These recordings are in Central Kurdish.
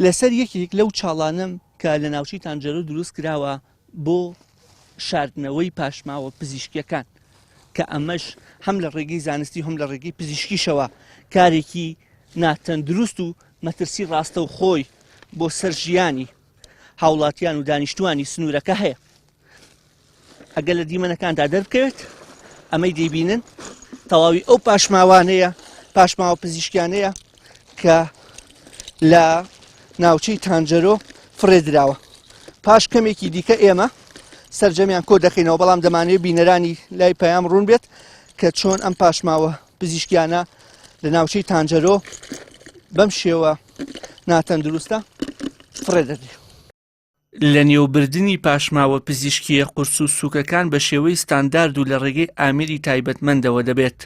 لەسەر یەکێک لەو چاڵانم کە لە ناوچەی تانجەرۆ دروست کراوە بۆ شاردنەوەی پاشماوە پزیشکیەکان کە ئەمەش هەم لە ڕێگەی زانستی هەم لە ڕێگەی پزیشکیشەوە کارێکی ناتەندروست و مەترسی ڕاستە و خۆی بۆ سەر ژیانی هاوڵاتیان و دانیشتوانی سنوورەکە هەیە. ئەگەر لە دیمەنەکاندا دەربکەوێت ئەمەی دەیبینن تەواوی ئەو پاشماوانەیە پاشماوە پزیشکیانەیە کە لە ناوچەی تانجەرۆ فرێدراوە. پاش کەمێکی دیکە ئێمە سەرجەمیان کۆ دەخینەوە، بەڵام دەمانوێت بینەرانی لای پەیام ڕوون بێت کە چۆن ئەم پاشماوە پزیشکیانە لە ناوچەی تانجەرۆ بەم شێوە ناتەندروستە فرێدەدرێت. لە نێوبردننی پاشماوە پزیشکیە قورس و سووکەکان بە شێوەی ستاندارد و لە ڕێگەی ئامێری تایبەتمەندەوە دەبێت،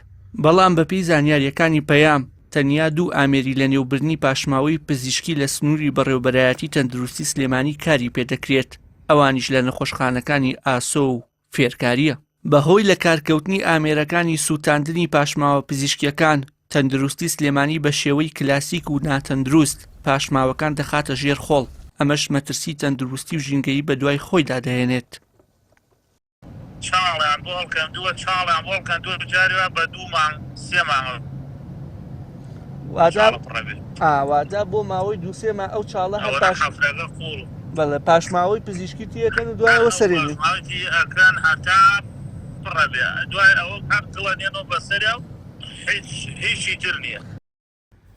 بەڵام بەپێی زانیاریەکانی پەیام تەنیا دوو ئامێری لە نێوبردننی پاشماوەی پزیشکی لە سنووری بەڕێوەبەرایەتی تەندروستی سلێمانی کاری پێدەکرێت، ئەوانیش لە نەخۆشخانەکانی ئاسۆ و فێرکاریە. بەهۆی لە کارکەوتنی ئامێرەکانی سووتاندنی پاشماوە پزیشکیەکان تەندروستی سلێمانی بە شێوەی کلاسیک و ناتەندروست پاشماوەکان دەخاتە ژێر خۆڵ، ئەمەش مەترسی تەندروستی و ژینگەی بە دوای خۆیدا دەهێنێت. چاڵیان بۆ هەڵکەندووە چاڵیان بۆ هەڵکەندووە جاریوە بە 2 مانگ 3 مانگ واتە بۆ ماوەی 2-3 مانگ ئەو چاڵە هەر بەڵێ پاشماوەی پزیشکی تێکەن و دوایەوە سەرێنێت ئەکران هەتا پڕەبێ دوای ئەوە هەر دڵەنێنەوە بەسەریا و هیچی تر نییە.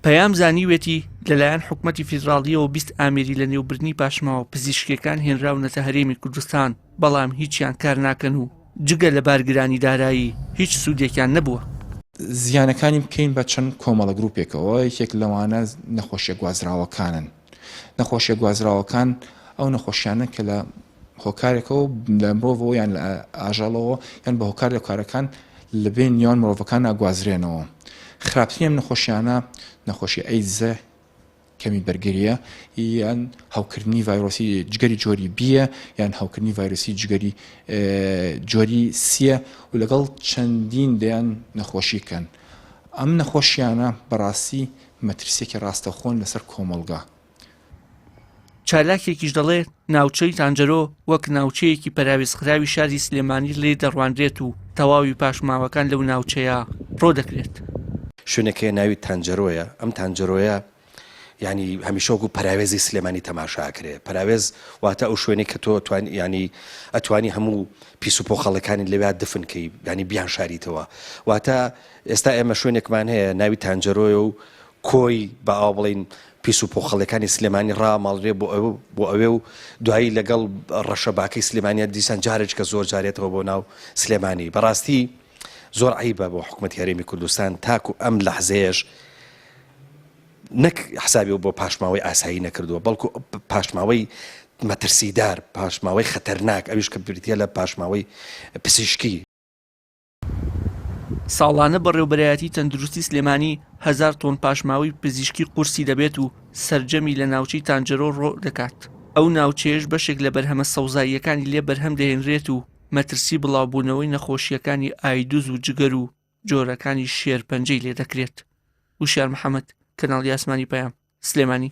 پەیام زانیوێتی لەلایەن حکومەتی فیدراڵیەوە 20 ئامێری لە نێوبردننی پاشماوە پزیشکیەکان هێنراونەتە هەرێمی کوردستان، بەڵام هیچیان کار ناکەن و جگە لە بارگرانی دارایی هیچ سوودێکیان نەبووە. زیانەکانی بکەین بە چەند کۆمەڵە گروپێکەوە. یەکێک لەوانە نەخۆشیە گوازراوەکانن. نەخۆشیە گوازراوەکان ئەو نەخۆشیانە کە لە هۆکارێکەوە لە مرۆڤەوە یان لە ئاژەڵەوە یان بە هۆکار لەکارەکان لە بین نیان مرۆڤەکان ناگوازرێنەوە. خراپترین ئەم نەخۆشیانە نەخۆشی ئەیدزە، کەمی بەرگریە، یان هاوکردنی ڤایرۆسی جگەری جۆری بیە یان هاوکردنی ڤایرۆسی جگەری جۆری سیە و لەگەڵ چەندین دەیان نەخۆشیکەن. ئەم نەخۆشیانە بەڕاستی مەترسێکی ڕاستەخۆن لەسەر کۆمەڵگا. چالاکێکیش دەڵێ ناوچەی تانجەرۆ وەک ناوچەیەکی پەراوێزخراوی شاری سلێمانی لێ دەڕواندرێت و تەواوی پاشماوەکان لەو ناوچەیە ڕۆ دەکرێت. شوێنەکەی ناوی تانجەرۆیە. ئەم تانجەرۆیە ینی هەمیشە وەکو پەراوێزی سلێمانی تەماشاکرێ. پەراوێز واتە ئەو شوێنەی کە تۆ ینی ئەتوانی هەموو پیس و پۆخەڵەکانی لەوێ دفنکەی، ینی بیان شاریتەوە. واتە ئێستا ئێمە شوێنێکمان هەیە ناوی تانجەرۆیە و کۆی بە ئاو بڵین پیس و پۆخەڵەکانی سلێمانی ڕاماڵرێ بۆ ئەوێ و دوایی لەگەڵ ڕەشەباکەی سلێمانیە دیسان جارێک کە زۆر جارێتەوە بۆ ناو سلێمانی. بەڕاستی زۆر عیبە بۆ حکومەتی هەرێمی کوردستان تاکو ئەم لەحزەیەش نەک حسابی بۆ پاشماوەی ئاسایی نەکردووە، بەڵکو پاشماوەی مەترسیدار، پاشماوەی خەتەرناک، ئەویش کە بریتە لە پاشماوەی پزیشکی. ساڵانە بەڕێوەبەرایەتی تەندروستی سلێمانی 1000 تۆن پاشماوەی پزیشکی قورسی دەبێت و سەرجەمی لە ناوچەی تانجەرۆ ڕۆ دەکات. ئەو ناوچەیەش بەشێک لە بەرهەمە سەوزاییەکانی لێ بەرهەم دەهێنرێت و مەترسی بڵاوبوونەوەی نەخۆشیەکانی ئایدوز و جگەر و جۆرەکانی شێرپەنجەی لێ دەکرێت. وشار محەممەد، کەناڵی ئاسمانی پەیام، سلێمانی.